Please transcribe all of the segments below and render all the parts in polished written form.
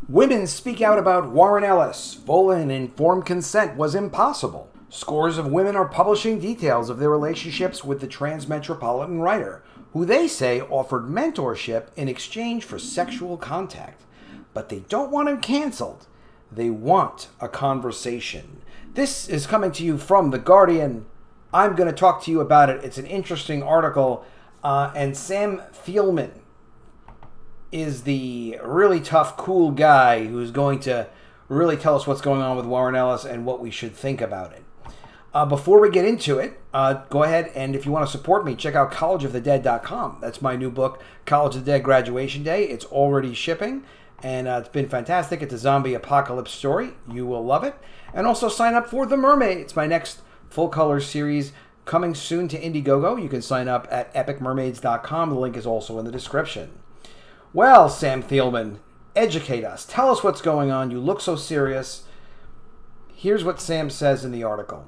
Women speak out about Warren Ellis. Full and informed consent was impossible. Scores of women are publishing details of their relationships with the Transmetropolitan writer, who they say offered mentorship in exchange for sexual contact. But they don't want him canceled. They want a conversation. This is coming to you from The Guardian. I'm going to talk to you about it. It's an interesting article. And Sam Thielman is the really tough, cool guy who's going to really tell us what's going on with Warren Ellis and what we should think about it. Before we get into it, go ahead and if you want to support me, check out collegeofthedead.com. That's my new book, College of the Dead Graduation Day. It's already shipping, and it's been fantastic. It's a zombie apocalypse story. You will love it. And also sign up for The Mermaids, my next full-color series coming soon to Indiegogo. You can sign up at epicmermaids.com. The link is also in the description. Well, Sam Thielman, educate us. Tell us what's going on. You look so serious. Here's what Sam says in the article.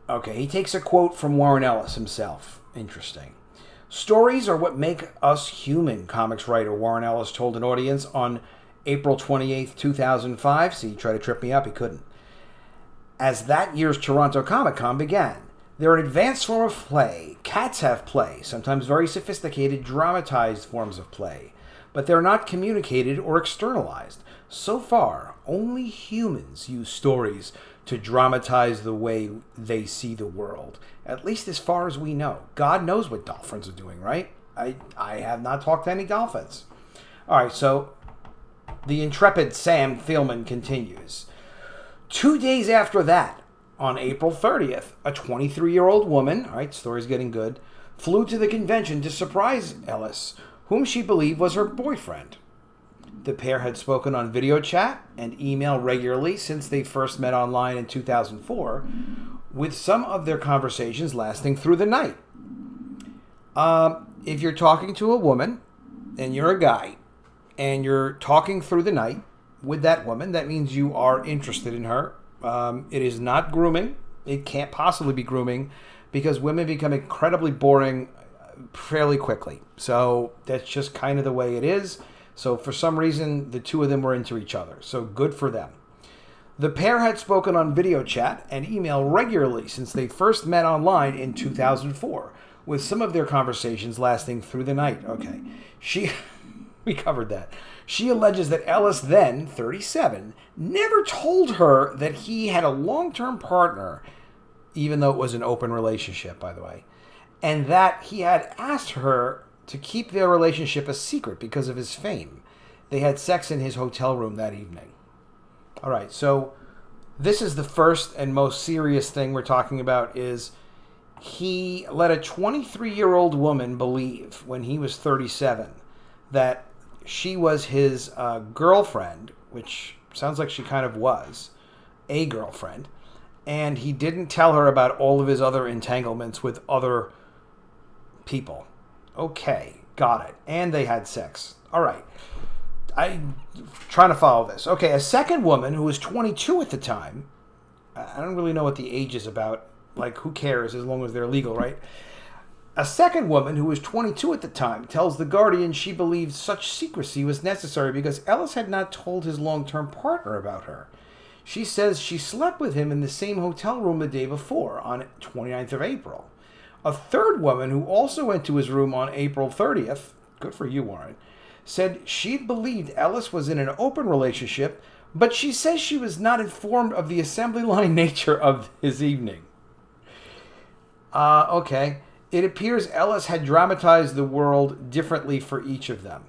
Okay, he takes a quote from Warren Ellis himself. Interesting. Stories are what make us human, comics writer Warren Ellis told an audience on April 28, 2005. See, he tried to trip me up. He couldn't. As that year's Toronto Comic-Con began. They're an advanced form of play. Cats have play, sometimes very sophisticated, dramatized forms of play. But they're not communicated or externalized. So far, only humans use stories to dramatize the way they see the world. At least as far as we know. God knows what dolphins are doing, right? I have not talked to any dolphins. All right, so the intrepid Sam Thielman continues. 2 days after that, on April 30th, a 23-year-old woman, all right, story's getting good, flew to the convention to surprise Ellis, whom she believed was her boyfriend. The pair had spoken on video chat and email regularly since they first met online in 2004, with some of their conversations lasting through the night. If you're talking to a woman and you're a guy and you're talking through the night with that woman, that means you are interested in her. It is not grooming. It can't possibly be grooming because women become incredibly boring fairly quickly. So that's just kind of the way it is. So for some reason, the two of them were into each other. So good for them. The pair had spoken on video chat and email regularly since they first met online in 2004, with some of their conversations lasting through the night. Okay, we covered that. She alleges that Ellis, then 37, never told her that he had a long-term partner, even though it was an open relationship, by the way, and that he had asked her to keep their relationship a secret because of his fame. They had sex in his hotel room that evening. All right, so this is the first and most serious thing we're talking about is he let a 23-year-old woman believe when he was 37 that she was his girlfriend, which sounds like she kind of was a girlfriend, and he didn't tell her about all of his other entanglements with other people. Okay, got it. And they had sex. All right. I'm trying to follow this. Okay, a second woman who was 22 at the time, I don't really know what the age is about, like who cares as long as they're legal, right? A second woman who was 22 at the time tells The Guardian she believed such secrecy was necessary because Ellis had not told his long-term partner about her. She says she slept with him in the same hotel room the day before, on 29th of April. A third woman who also went to his room on April 30th, good for you, Warren, said she believed Ellis was in an open relationship, but she says she was not informed of the assembly line nature of his evening. Okay. It appears Ellis had dramatized the world differently for each of them.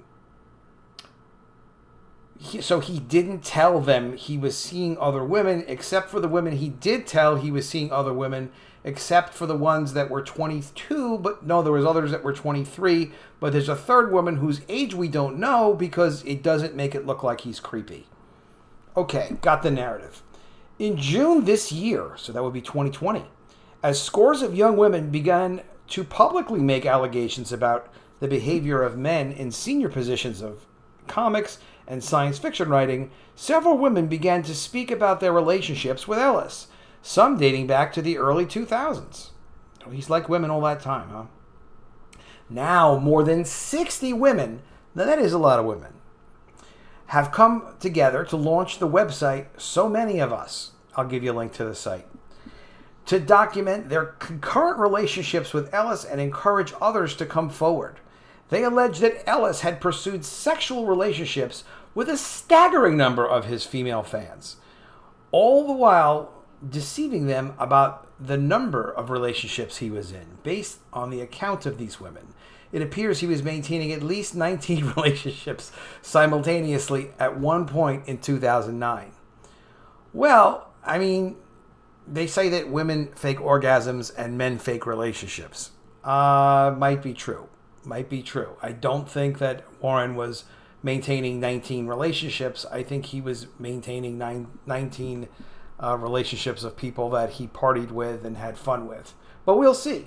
So he didn't tell them he was seeing other women, except for the women he did tell he was seeing other women, except for the ones that were 22, but no, there was others that were 23, but there's a third woman whose age we don't know because it doesn't make it look like he's creepy. Okay, got the narrative. In June this year, so that would be 2020, as scores of young women began to publicly make allegations about the behavior of men in senior positions of comics and science fiction writing, several women began to speak about their relationships with Ellis, some dating back to the early 2000s. He's like women all that time, huh? Now, more than 60 women, now that is a lot of women, have come together to launch the website So Many of Us. I'll give you a link to the site. To document their concurrent relationships with Ellis and encourage others to come forward. They allege that Ellis had pursued sexual relationships with a staggering number of his female fans, all the while deceiving them about the number of relationships he was in. Based on the account of these women, it appears he was maintaining at least 19 relationships simultaneously at one point in 2009. Well, I mean, they say that women fake orgasms and men fake relationships. Might be true. I don't think that Warren was maintaining 19 relationships. I think he was maintaining 19 relationships of people that he partied with and had fun with. But we'll see.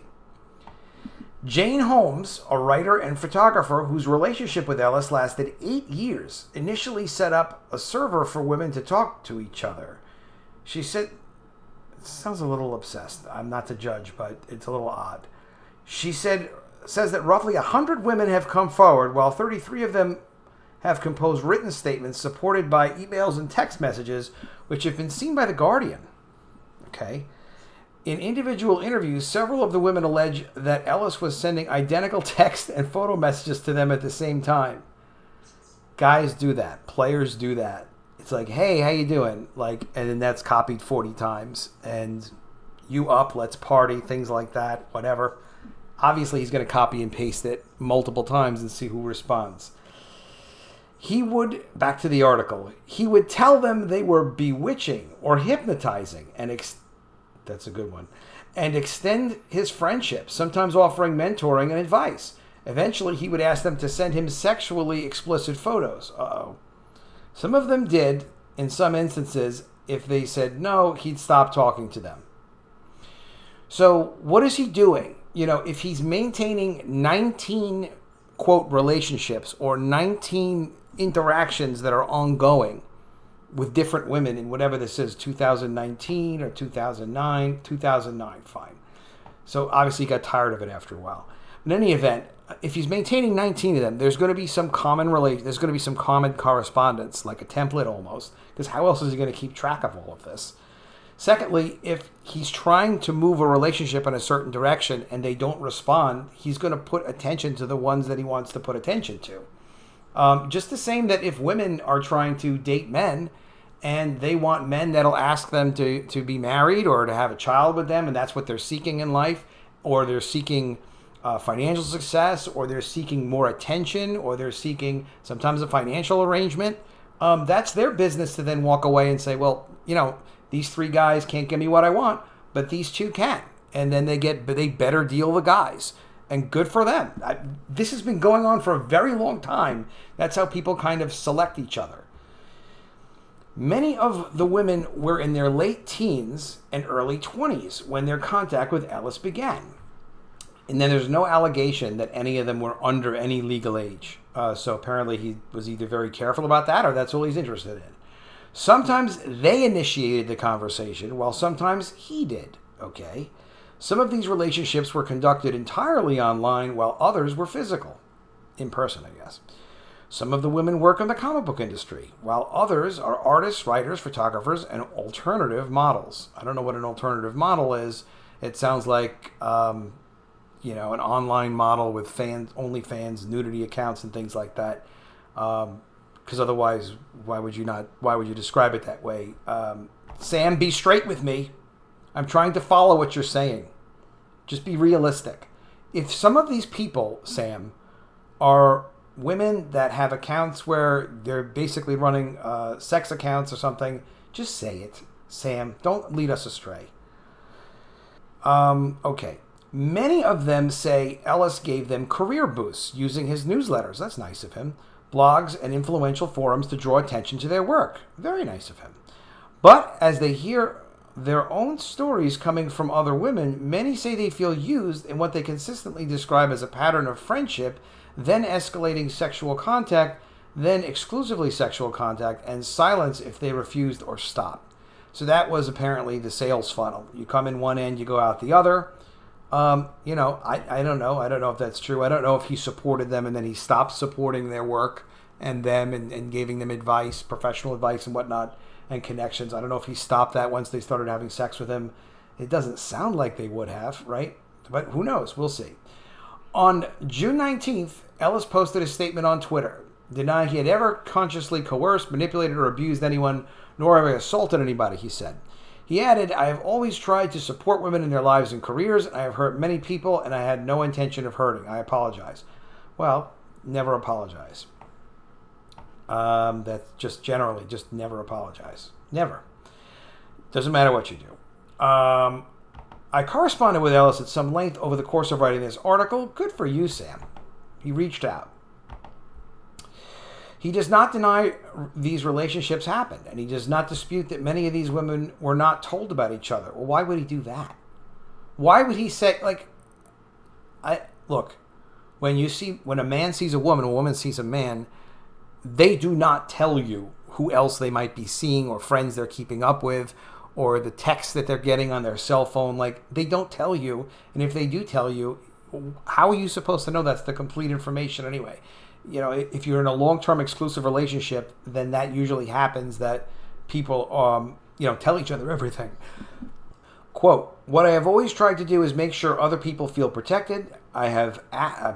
Jane Holmes, a writer and photographer whose relationship with Ellis lasted 8 years, initially set up a server for women to talk to each other. She said, it sounds a little obsessed. I'm not to judge, but it's a little odd. She says that roughly 100 women have come forward, while 33 of them have composed written statements supported by emails and text messages, which have been seen by The Guardian. Okay. In individual interviews, several of the women allege that Ellis was sending identical text and photo messages to them at the same time. Guys do that. Players do that. It's like, hey, how you doing? Like, and then that's copied 40 times. And you up, let's party, things like that, whatever. Obviously, he's going to copy and paste it multiple times and see who responds. He would, back to the article, he would tell them they were bewitching or hypnotizing, and that's a good one, and extend his friendship, sometimes offering mentoring and advice. Eventually, he would ask them to send him sexually explicit photos. Some of them did. In some instances, if they said no, he'd stop talking to them. So what is he doing? You know, if he's maintaining 19, quote, relationships or 19 interactions that are ongoing with different women in whatever this is, 2019 or 2009, fine. So obviously he got tired of it after a while. In any event, if he's maintaining 19 of them, there's going to be some common there's going to be some common correspondence, like a template almost, because how else is he going to keep track of all of this? Secondly, if he's trying to move a relationship in a certain direction and they don't respond, he's going to put attention to the ones that he wants to put attention to. Just the same that if women are trying to date men and they want men that'll ask them to be married or to have a child with them, and that's what they're seeking in life, or they're seeking financial success, or they're seeking more attention, or they're seeking sometimes a financial arrangement, that's their business to then walk away and say, well, you know, these 3 guys can't give me what I want, but these 2 can. And then they better deal the guys. And good for them. This has been going on for a very long time. That's how people kind of select each other. Many of the women were in their late teens and early 20s when their contact with Ellis began. And then there's no allegation that any of them were under any legal age. So apparently he was either very careful about that or that's all he's interested in. Sometimes they initiated the conversation, while sometimes he did. Okay. Some of these relationships were conducted entirely online, while others were physical. In person, I guess. Some of the women work in the comic book industry, while others are artists, writers, photographers, and alternative models. I don't know what an alternative model is. It sounds like, an online model with OnlyFans, nudity accounts, and things like that. Because otherwise, why would you describe it that way? Sam, be straight with me. I'm trying to follow what you're saying. Just be realistic. If some of these people, Sam, are women that have accounts where they're basically running sex accounts or something, just say it. Sam, don't lead us astray. Okay. Many of them say Ellis gave them career boosts using his newsletters. That's nice of him. Blogs and influential forums to draw attention to their work. Very nice of him. But as they hear their own stories coming from other women, many say they feel used in what they consistently describe as a pattern of friendship, then escalating sexual contact, then exclusively sexual contact, and silence if they refused or stopped. So that was apparently the sales funnel. You come in one end, you go out the other. I don't know. I don't know if that's true. I don't know if he supported them and then he stopped supporting their work and them and giving them advice, professional advice and whatnot, and connections. I don't know if he stopped that once they started having sex with him. It doesn't sound like they would have, right? But who knows? We'll see. On June 19th, Ellis posted a statement on Twitter, denying he had ever consciously coerced, manipulated, or abused anyone, nor ever assaulted anybody, he said. He added, I have always tried to support women in their lives and careers. I have hurt many people, and I had no intention of hurting. I apologize. Well, never apologize. That's just generally, just never apologize. Never. Doesn't matter what you do. I corresponded with Ellis at some length over the course of writing this article. Good for you, Sam. He reached out. He does not deny these relationships happened, and he does not dispute that many of these women were not told about each other. Well, why would he do that? Why would he say, look, when a man sees a woman sees a man, they do not tell you who else they might be seeing or friends they're keeping up with or the texts that they're getting on their cell phone. Like, they don't tell you. And if they do tell you, how are you supposed to know that's the complete information anyway? You know, if you're in a long-term exclusive relationship, then that usually happens, that people, tell each other everything. Quote, what I have always tried to do is make sure other people feel protected. I have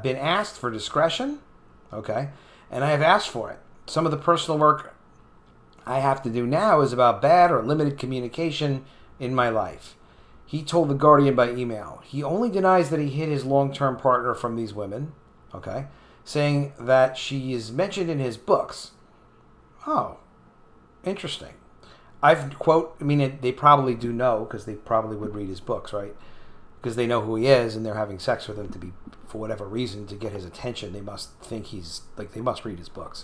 been asked for discretion, okay, and I have asked for it. Some of the personal work I have to do now is about bad or limited communication in my life. He told The Guardian by email. He only denies that he hid his long-term partner from these women, okay, saying that she is mentioned in his books. Oh, interesting. They probably do know, because they probably would read his books, right? Because they know who he is, and they're having sex with him to be, for whatever reason, to get his attention. They must think they must read his books.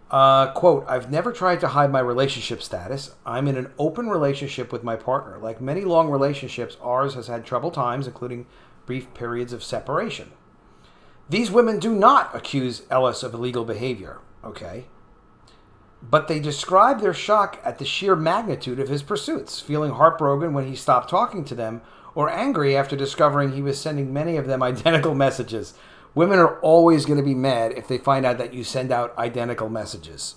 Quote, I've never tried to hide my relationship status. I'm in an open relationship with my partner. Like many long relationships, ours has had troubled times, including brief periods of separation. These women do not accuse Ellis of illegal behavior, okay? But they describe their shock at the sheer magnitude of his pursuits, feeling heartbroken when he stopped talking to them, or angry after discovering he was sending many of them identical messages. Women are always going to be mad if they find out that you send out identical messages.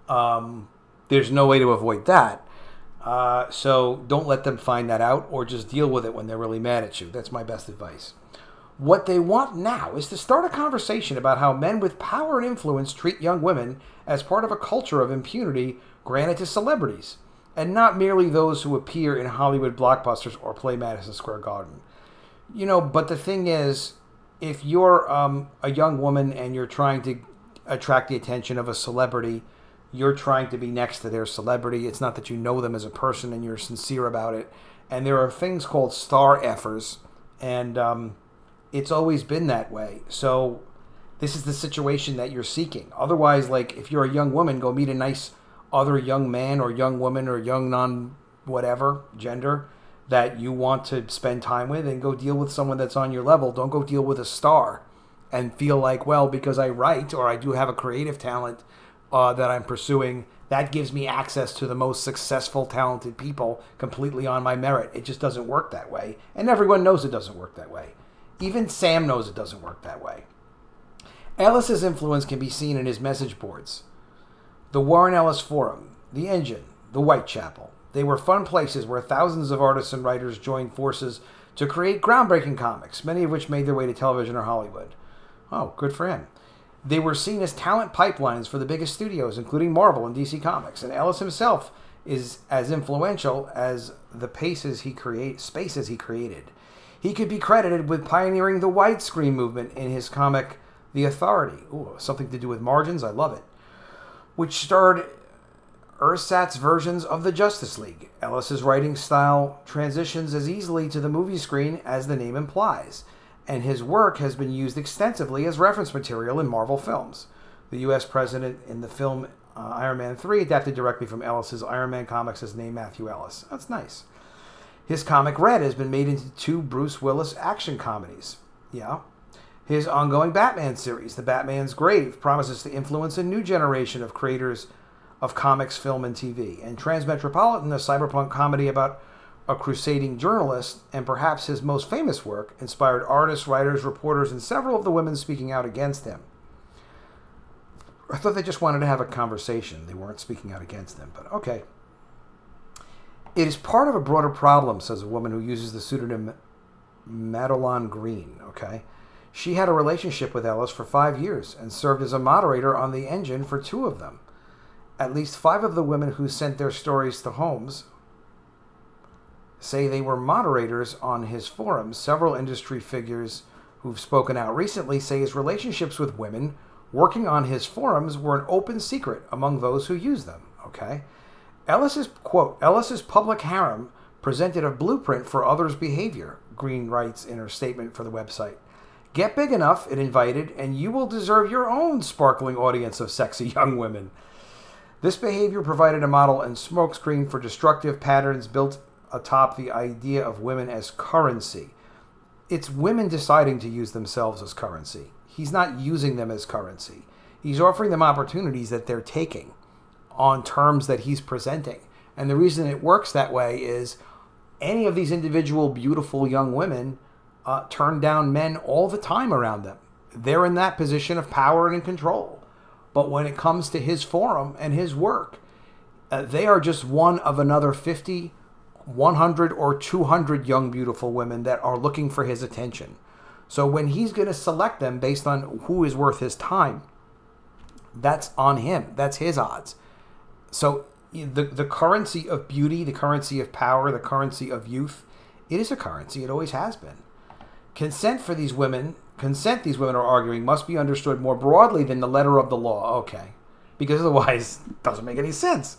There's no way to avoid that. So don't let them find that out, or just deal with it when they're really mad at you. That's my best advice. What they want now is to start a conversation about how men with power and influence treat young women as part of a culture of impunity granted to celebrities, and not merely those who appear in Hollywood blockbusters or play Madison Square Garden. But the thing is, if you're a young woman and you're trying to attract the attention of a celebrity, you're trying to be next to their celebrity. It's not that you know them as a person and you're sincere about it. And there are things called star effers, and it's always been that way. So this is the situation that you're seeking. Otherwise, like, if you're a young woman, go meet a nice other young man or young woman or young non-whatever gender that you want to spend time with, and go deal with someone that's on your level. Don't go deal with a star and feel like, well, because I write or I do have a creative talent that I'm pursuing, that gives me access to the most successful, talented people completely on my merit. It just doesn't work that way. And everyone knows it doesn't work that way. Even Sam knows it doesn't work that way. Ellis's influence can be seen in his message boards. The Warren Ellis Forum, The Engine, the Whitechapel. They were fun places where thousands of artists and writers joined forces to create groundbreaking comics, many of which made their way to television or Hollywood. Oh, good for him. They were seen as talent pipelines for the biggest studios, including Marvel and DC Comics, and Ellis himself is as influential as the spaces he created. He could be credited with pioneering the widescreen movement in his comic The Authority. Ooh, something to do with margins, I love it. Which starred ersatz versions of the Justice League. Ellis's writing style transitions as easily to the movie screen as the name implies, and his work has been used extensively as reference material in Marvel films. The U.S. president in the film Iron Man 3 adapted directly from Ellis's Iron Man comics is named Matthew Ellis. That's nice. His comic Red has been made into 2 Bruce Willis action comedies. Yeah. His ongoing Batman series, The Batman's Grave, promises to influence a new generation of creators of comics, film, and TV. And Transmetropolitan, a cyberpunk comedy about a crusading journalist, and perhaps his most famous work, inspired artists, writers, reporters, and several of the women speaking out against him. I thought they just wanted to have a conversation. They weren't speaking out against him, but okay. It is part of a broader problem, says a woman who uses the pseudonym Madeline Green, okay? She had a relationship with Ellis for 5 years and served as a moderator on the engine for 2 of them. At least 5 of the women who sent their stories to Holmes say they were moderators on his forums. Several industry figures who've spoken out recently say his relationships with women working on his forums were an open secret among those who use them, okay? Ellis's public harem presented a blueprint for others' behavior, Green writes in her statement for the website. Get big enough, it invited, and you will deserve your own sparkling audience of sexy young women. This behavior provided a model and smokescreen for destructive patterns built atop the idea of women as currency. It's women deciding to use themselves as currency. He's not using them as currency. He's offering them opportunities that they're taking on terms that he's presenting. And the reason it works that way is any of these individual beautiful young women turn down men all the time around them. They're in that position of power and control. But when it comes to his forum and his work, they are just one of another 50, 100, or 200 young beautiful women that are looking for his attention. So when he's going to select them based on who is worth his time, that's on him. That's his odds. So the currency of beauty, the currency of power, the currency of youth, it is a currency. It always has been. Consent these women are arguing must be understood more broadly than the letter of the law. Okay. Because otherwise it doesn't make any sense.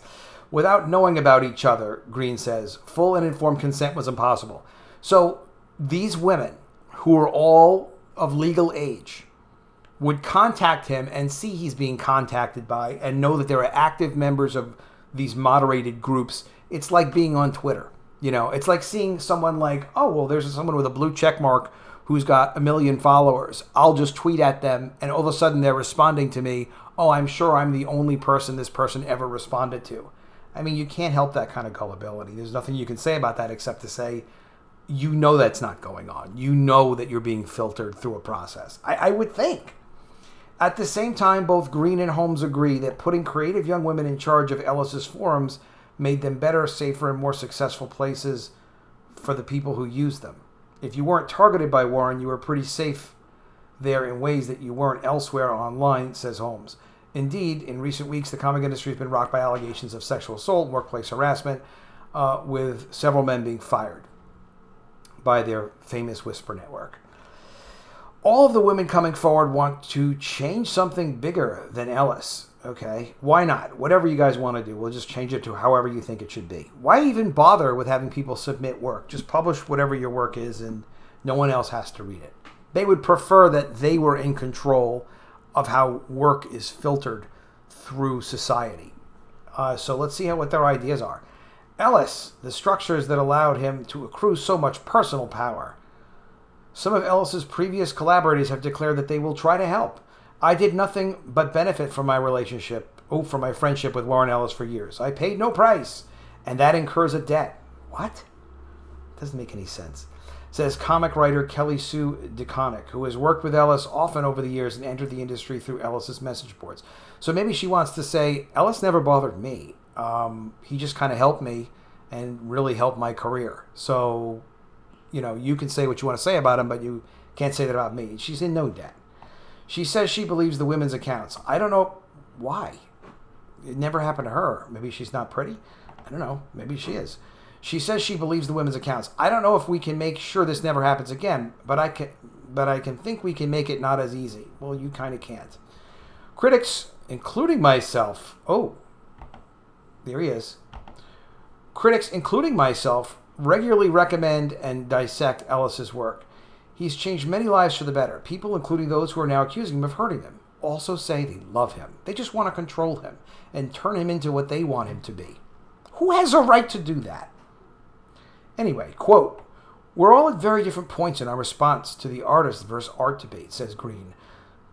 Without knowing about each other, Green says, full and informed consent was impossible. So these women, who are all of legal age, would contact him and see he's being contacted by and know that there are active members of these moderated groups. It's like being on Twitter. You know, it's like seeing someone like, oh, well, there's someone with a blue check mark who's got 1 million followers. I'll just tweet at them, and all of a sudden they're responding to me. Oh, I'm sure I'm the only person this person ever responded to. I mean, you can't help that kind of gullibility. There's nothing you can say about that except to say, you know that's not going on. You know that you're being filtered through a process. I would think. At the same time, both Green and Holmes agree that putting creative young women in charge of Ellis's forums made them better, safer, and more successful places for the people who use them. If you weren't targeted by Warren, you were pretty safe there in ways that you weren't elsewhere online, says Holmes. Indeed, in recent weeks, the comic industry has been rocked by allegations of sexual assault and workplace harassment, with several men being fired by their famous Whisper network. All of the women coming forward want to change something bigger than Ellis. Okay, why not? Whatever you guys want to do, we'll just change it to however you think it should be. Why even bother with having people submit work? Just publish whatever your work is and no one else has to read it. They would prefer that they were in control of how work is filtered through society. So let's see what their ideas are. Ellis, the structures that allowed him to accrue so much personal power. Some of Ellis's previous collaborators have declared that they will try to help. I did nothing but benefit from my from my friendship with Warren Ellis for years. I paid no price, and that incurs a debt. What? Doesn't make any sense. Says comic writer Kelly Sue DeConnick, who has worked with Ellis often over the years and entered the industry through Ellis's message boards. So maybe she wants to say, Ellis never bothered me. He just kind of helped me and really helped my career. So, you know, you can say what you want to say about him, but you can't say that about me. She's in no debt. She says she believes the women's accounts. I don't know why. It never happened to her. Maybe she's not pretty. I don't know. Maybe she is. She says she believes the women's accounts. I don't know if we can make sure this never happens again, but I can think we can make it not as easy. Well, you kind of can't. Critics, including myself. Oh, there he is. Critics, including myself, regularly recommend and dissect Ellis's work. He's changed many lives for the better. People, including those who are now accusing him of hurting them, also say they love him. They just want to control him and turn him into what they want him to be. Who has a right to do that? Anyway, quote, we're all at very different points in our response to the artist versus art debate, says Green,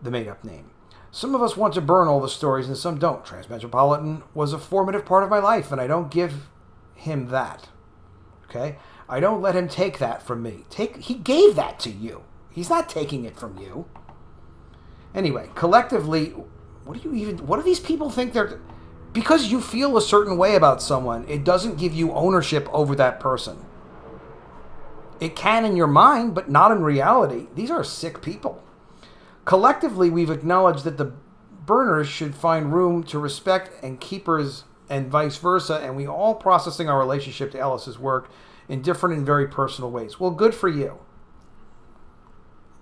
the made-up name. Some of us want to burn all the stories and some don't. Transmetropolitan was a formative part of my life, and I don't give him that. Okay? I don't let him take that from me. He gave that to you. He's not taking it from you. Anyway, collectively, what do these people think they're... Because you feel a certain way about someone, it doesn't give you ownership over that person. It can in your mind, but not in reality. These are sick people. Collectively, we've acknowledged that the burners should find room to respect and keepers and vice versa, and we all processing our relationship to Ellis's work in different and very personal ways. Well, good for you.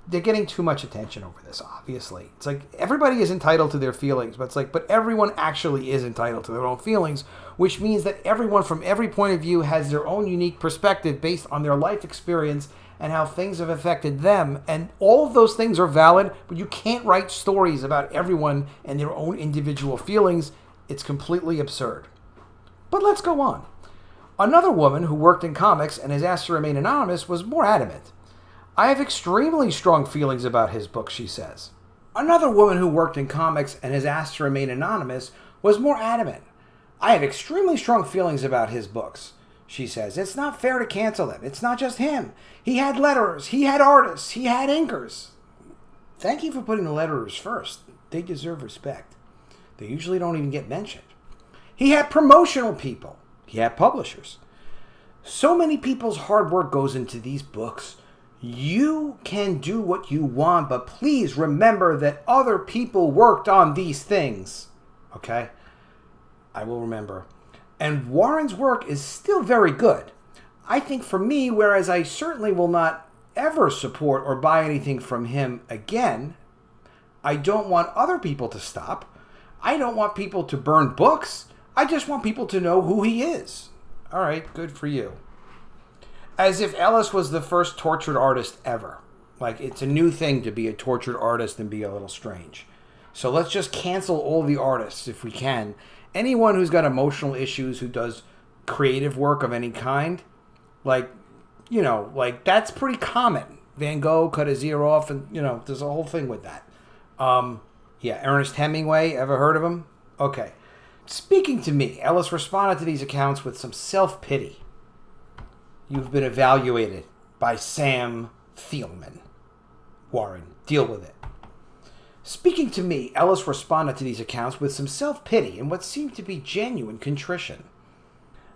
They're getting too much attention over this, obviously. It's like everybody is entitled to their feelings, but it's like, but everyone actually is entitled to their own feelings, which means that everyone from every point of view has their own unique perspective based on their life experience and how things have affected them. And all of those things are valid, but you can't write stories about everyone and their own individual feelings. It's completely absurd. But let's go on. Another woman who worked in comics and is asked to remain anonymous was more adamant. I have extremely strong feelings about his book, she says. Another woman who worked in comics and is asked to remain anonymous was more adamant. I have extremely strong feelings about his books, she says. It's not fair to cancel them. It's not just him. He had letterers. He had artists. He had inkers. Thank you for putting the letterers first. They deserve respect. They usually don't even get mentioned. He had promotional people. He had publishers. So many people's hard work goes into these books. You can do what you want, but please remember that other people worked on these things. Okay? I will remember. And Warren's work is still very good. I think for me, whereas I certainly will not ever support or buy anything from him again, I don't want other people to stop. I don't want people to burn books. I just want people to know who he is. All right, good for you. As if Ellis was the first tortured artist ever. Like, it's a new thing to be a tortured artist and be a little strange. So let's just cancel all the artists if we can. Anyone who's got emotional issues, who does creative work of any kind, like, you know, like, that's pretty common. Van Gogh cut his ear off, and, you know, there's a whole thing with that. Yeah, Ernest Hemingway, ever heard of him? Okay. Speaking to me, Ellis responded to these accounts with some self-pity. You've been evaluated by Sam Thielman. Warren, deal with it. Speaking to me, Ellis responded to these accounts with some self-pity and what seemed to be genuine contrition.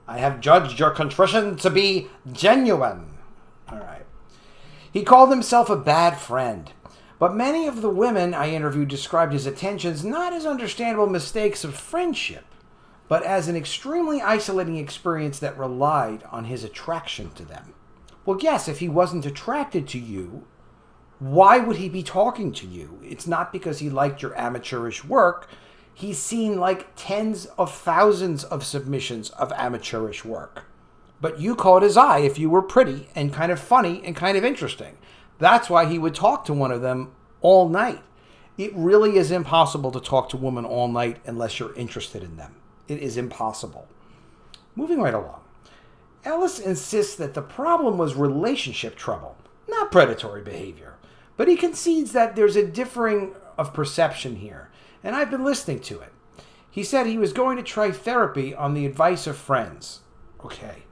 I have judged your contrition to be genuine. All right. He called himself a bad friend, but many of the women I interviewed described his attentions not as understandable mistakes of friendship, but as an extremely isolating experience that relied on his attraction to them. Well, yes, if he wasn't attracted to you, why would he be talking to you? It's not because he liked your amateurish work. He's seen like tens of thousands of submissions of amateurish work. But you caught his eye if you were pretty and kind of funny and kind of interesting. That's why he would talk to one of them all night. It really is impossible to talk to women all night unless you're interested in them. It is impossible. Moving right along. Ellis insists that the problem was relationship trouble, not predatory behavior. But he concedes that there's a differing of perception here, and I've been listening to it. He said he was going to try therapy on the advice of friends. Okay.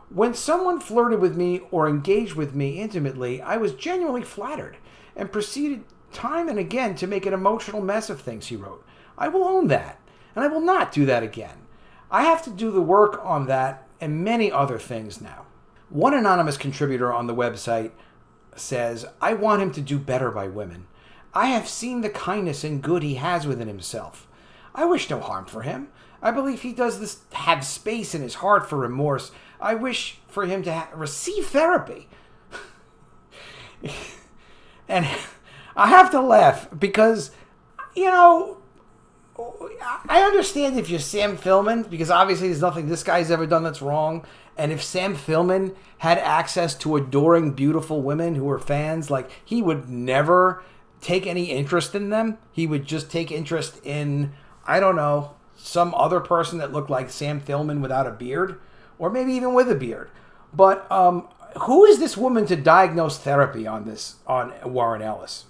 When someone flirted with me or engaged with me intimately, I was genuinely flattered and proceeded time and again to make an emotional mess of things, he wrote. I will own that. And I will not do that again. I have to do the work on that and many other things now. One anonymous contributor on the website says, I want him to do better by women. I have seen the kindness and good he has within himself. I wish no harm for him. I believe he does this have space in his heart for remorse. I wish for him to receive therapy. And I have to laugh because, you know, I understand if you're Sam Thielman, because obviously there's nothing this guy's ever done that's wrong. And if Sam Thielman had access to adoring, beautiful women who were fans, like, he would never take any interest in them. He would just take interest in, I don't know, some other person that looked like Sam Thielman without a beard, or maybe even with a beard. But who is this woman to diagnose therapy on Warren Ellis?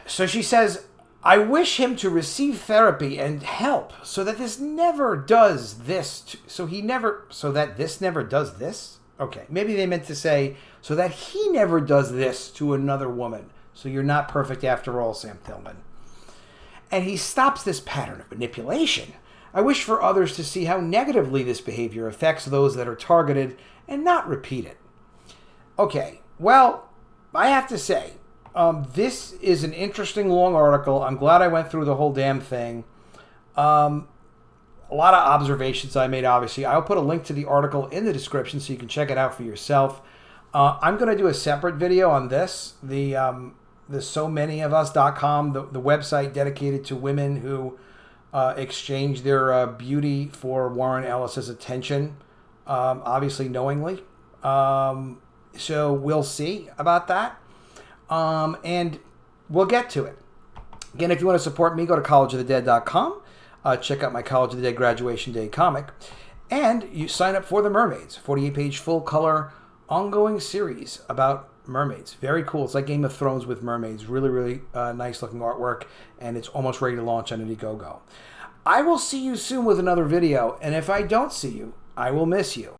So she says, I wish him to receive therapy and help so that this never does this. So that this never does this? Okay, maybe they meant to say, so that he never does this to another woman. So you're not perfect after all, Sam Thielman. and he stops this pattern of manipulation. I wish for others to see how negatively this behavior affects those that are targeted and not repeat it. Okay, well, I have to say, this is an interesting long article. I'm glad I went through the whole damn thing. A lot of observations I made, obviously. I'll put a link to the article in the description so you can check it out for yourself. I'm going to do a separate video on this, the SoManyOfUs.com, the website dedicated to women who exchange their beauty for Warren Ellis's attention, obviously knowingly. So we'll see about that. And we'll get to it. Again, if you want to support me, go to collegeofthedead.com. Check out my College of the Dead Graduation Day comic. And you sign up for The Mermaids, 48-page full-color ongoing series about mermaids. Very cool. It's like Game of Thrones with mermaids. Really, really nice-looking artwork. And it's almost ready to launch on Indiegogo. I will see you soon with another video. And if I don't see you, I will miss you.